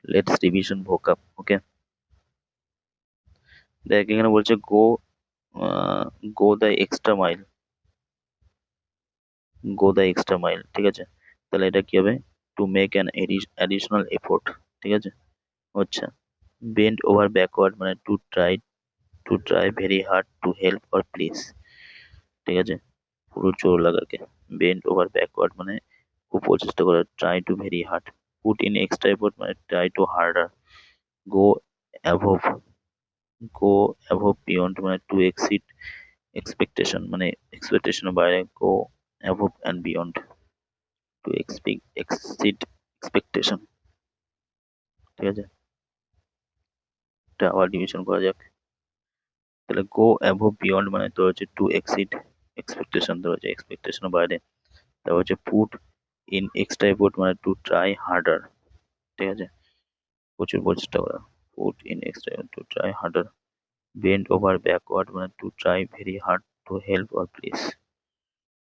Let's revision ভোকাব। ওকে, দেখ এখানে বলছে go, go the extra mile, go the extra mile, ঠিক আছে। তাহলে এটা কি হবে? To make an additional effort, ঠিক আছে। আচ্ছা, বেন্ড ওভার ব্যাকওয়ার্ড মানে to try very hard to help or please, ঠিক আছে। পুরো জোর লাগাকে। বেন্ড ওভার ব্যাকওয়ার্ড মানে খুব প্রচেষ্টা করা, try to very hard. Put in extra effort মানে try to harder. Go above, go above beyond মানে টু এক্সিড এক্সপেকটেশন, মানে এক্সপেকটেশনের বাইরে। Go above and beyond, to exceed expectation, ঠিক আছে। এটা আবার ডিভিশন করা যাক। তাহলে গো অ্যাভোভ বিয়ন্ড মানে তোর হচ্ছে টু এক্সিড এক্সপেকটেশন, তোর হচ্ছে এক্সপেকটেশনের বাইরে। তারপর হচ্ছে পুট ইন এক্সট্রা এফোর্ট মানে টু ট্রাই হার্ডার, ঠিক আছে, প্রচুর প্রচেষ্টা করা। Put in extra to try harder. Bend over backward মানে to try very hard to help or please,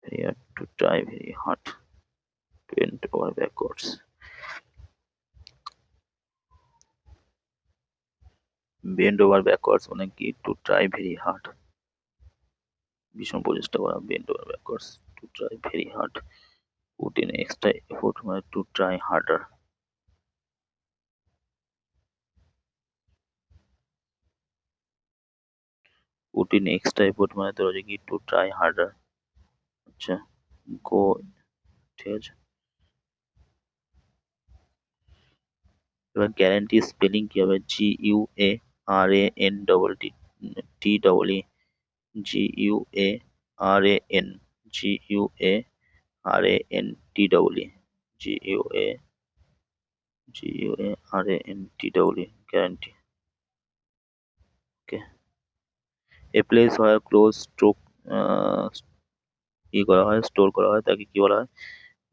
very hard to try very hard, bend over backwards. Bend over backwards মানে কি? To try very hard, ভীষণ প্রচেষ্টা করা। Bend over backwards to try very hard. Put in extra effort মানে to try harder. Put in extra effort মানে তোর হচ্ছে কি? To try harder. আচ্ছা, গো, ঠিক আছে। এবার গ্যারান্টি স্পেলিং কি হবে? GUARANTTE, GUARAN, GUARANTEE, GUARANTEE, guarantee. Okay, a place হয় ক্লোজ স্ট্রোক, ই করা হয়, স্টোর করা হয়, তাকে কি বলা হয়?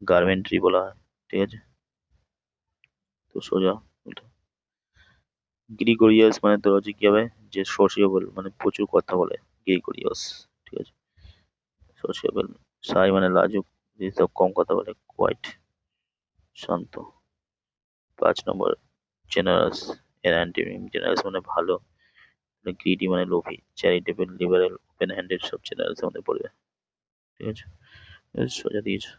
গার্মেন্ট্রি বলা হয়, ঠিক আছে। তো সোজা গ্রিগোরিয়াস মানে তোর হচ্ছে কি হবে? যে সোশিয়েবল মানে প্রচুর কথা বলে, গ্রিগোরিয়াস, ঠিক আছে। সোশিয়েবল। সাই মানে লাজুক, যেসব কম কথা বলে। কোয়াইট, শান্ত। 5 নম্বর জেনারাস, এর অ্যান্টিনিম। জেনারাস মানে ভালো, গ্রিডি মানে লোভী। চ্যারিটেবল, লিবারেল, ওপেন হ্যান্ডেড সব জেনারাস এর মধ্যে পড়বে, ঠিক আছে। সোজা দিয়েছে।